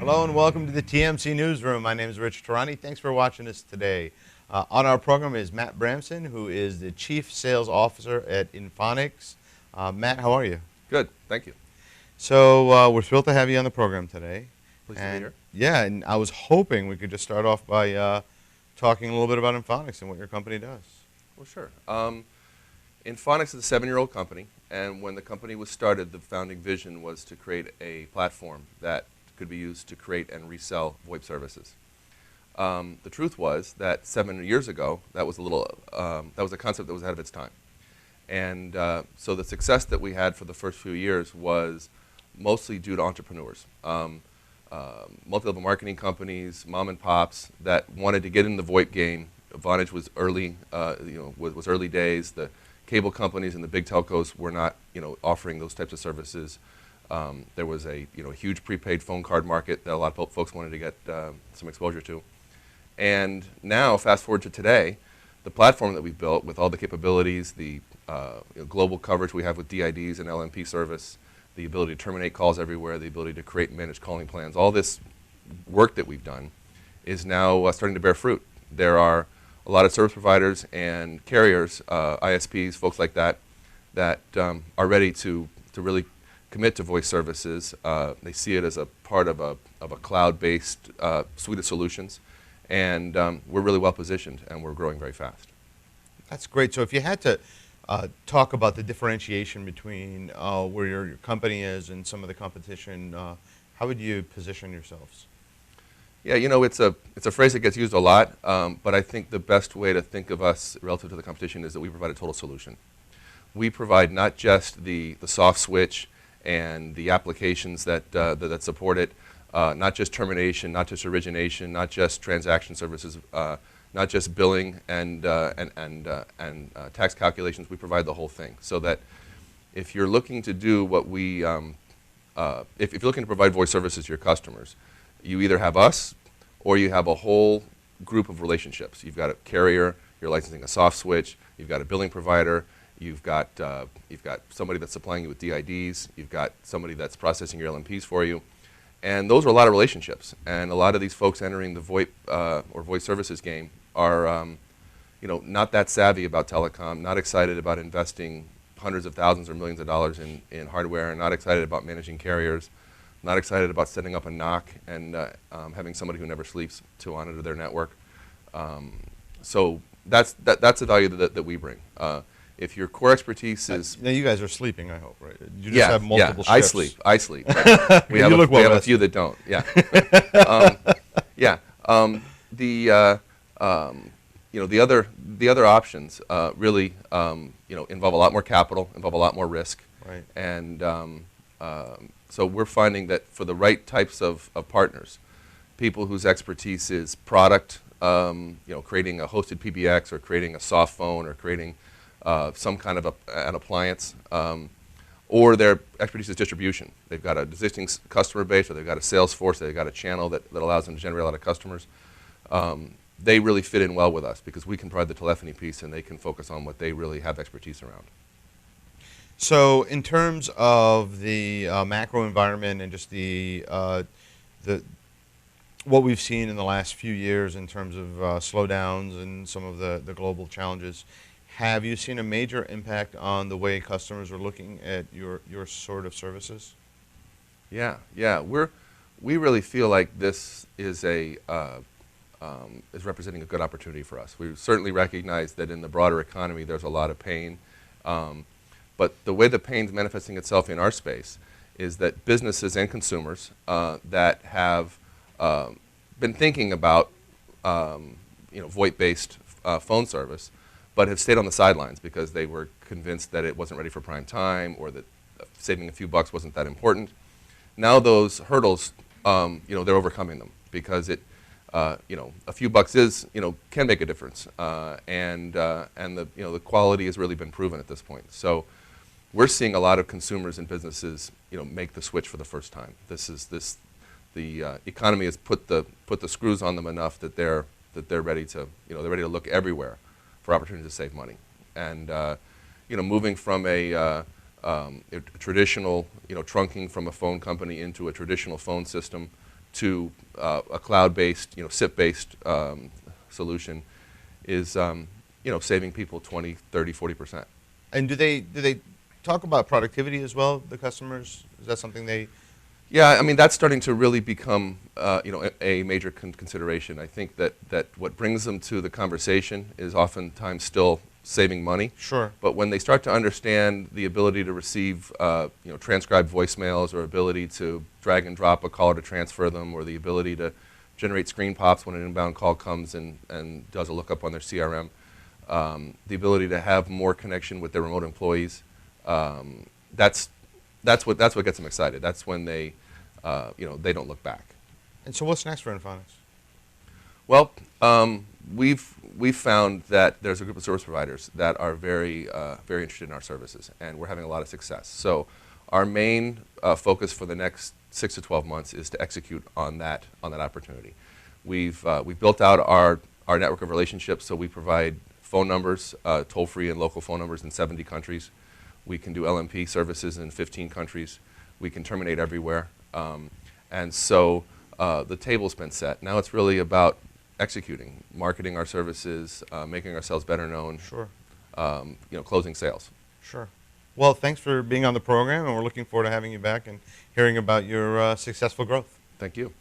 Hello and welcome to the TMC Newsroom. My name is Rich Tehrani. Thanks for watching us today. On our program is Matt Bramson, who is the Chief Sales Officer at inPhonex. Matt, how are you? Good, thank you. So we're thrilled to have you on the program today. Pleased to be here. Yeah, and I was hoping we could just start off by talking a little bit about inPhonex and what your company does. Well, sure. inPhonex is a 7-year-old company, and when the company was started, the founding vision was to create a platform that could be used to create and resell VoIP services. The truth was that 7 years ago, that was a concept that was ahead of its time. And so the success that we had for the first few years was mostly due to entrepreneurs. Multi-level marketing companies, mom and pops that wanted to get in the VoIP game. Vonage was early, was early days. The cable companies and the big telcos were not, offering those types of services. There was a huge prepaid phone card market that a lot of folks wanted to get some exposure to. And now, fast forward to today, the platform that we've built with all the capabilities, the global coverage we have with DIDs and LMP service, the ability to terminate calls everywhere, the ability to create and manage calling plans, all this work that we've done is now starting to bear fruit. There are a lot of service providers and carriers, ISPs, folks like that, that are ready to really commit to voice services. They see it as a part of a cloud-based suite of solutions, and we're really well positioned, and we're growing very fast. That's great. So if you had to talk about the differentiation between where your company is and some of the competition, how would you position yourselves? Yeah, it's a phrase that gets used a lot, but I think the best way to think of us relative to the competition is that we provide a total solution. We provide not just the soft switch and the applications that support it, not just termination, not just origination, not just transaction services, not just billing and tax calculations. We provide the whole thing, so that if you're looking to do what we, if you're looking to provide voice services to your customers, you either have us or you have a whole group of relationships. You've got a carrier, you're licensing a soft switch, you've got a billing provider, you've got somebody that's supplying you with DIDs, you've got somebody that's processing your LMPs for you. And those are a lot of relationships. And a lot of these folks entering the VoIP or voice services game are not that savvy about telecom, not excited about investing hundreds of thousands or millions of dollars in hardware, and not excited about managing carriers, not excited about setting up a NOC and having somebody who never sleeps to monitor their network. So that's the value that we bring. If your core expertise is... Now you guys are sleeping, I hope, right? You just have multiple shifts. I sleep. Right? We have a few that don't, yeah. The other options really involve a lot more capital, involve a lot more risk. Right. And so we're finding that for the right types of partners, people whose expertise is product, creating a hosted PBX or creating a soft phone or creating some kind of an appliance, or their expertise is distribution. They've got an existing customer base, or they've got a sales force, they've got a channel that allows them to generate a lot of customers. They really fit in well with us because we can provide the telephony piece and they can focus on what they really have expertise around. So in terms of the macro environment and just what we've seen in the last few years in terms of slowdowns and some of the global challenges, have you seen a major impact on the way customers are looking at your sort of services? Yeah. We really feel like this is representing a good opportunity for us. We certainly recognize that in the broader economy there's a lot of pain, but the way the pain's manifesting itself in our space is that businesses and consumers that have been thinking about VoIP-based phone service, but have stayed on the sidelines because they were convinced that it wasn't ready for prime time or that saving a few bucks wasn't that important. Now those hurdles, they're overcoming them because a few bucks can make a difference, and the quality has really been proven at this point. So we're seeing a lot of consumers and businesses, make the switch for the first time. The economy has put the screws on them enough that they're ready to look everywhere for opportunities to save money. And moving from a traditional trunking from a phone company into a traditional phone system to a cloud-based, SIP-based solution is, saving people 20, 30, 40%. And do they talk about productivity as well, the customers? Is that something they... Yeah, I mean, that's starting to really become, a major consideration. I think that what brings them to the conversation is oftentimes still saving money. Sure. But when they start to understand the ability to receive, transcribed voicemails, or ability to drag and drop a call to transfer them, or the ability to generate screen pops when an inbound call comes and does a lookup on their CRM, the ability to have more connection with their remote employees, that's what gets them excited. That's when they don't look back. And so what's next for inPhonex? Well, we've found that there's a group of service providers that are very interested in our services, and we're having a lot of success. So our main focus for the next 6 to 12 months is to execute on that opportunity. We've built out our network of relationships, so we provide phone numbers, toll-free and local phone numbers in 70 countries. We can do LMP services in 15 countries. We can terminate everywhere. And so the table's been set. Now it's really about executing, marketing our services, making ourselves better known. Sure. Closing sales. Sure. Well, thanks for being on the program, and we're looking forward to having you back and hearing about your successful growth. Thank you.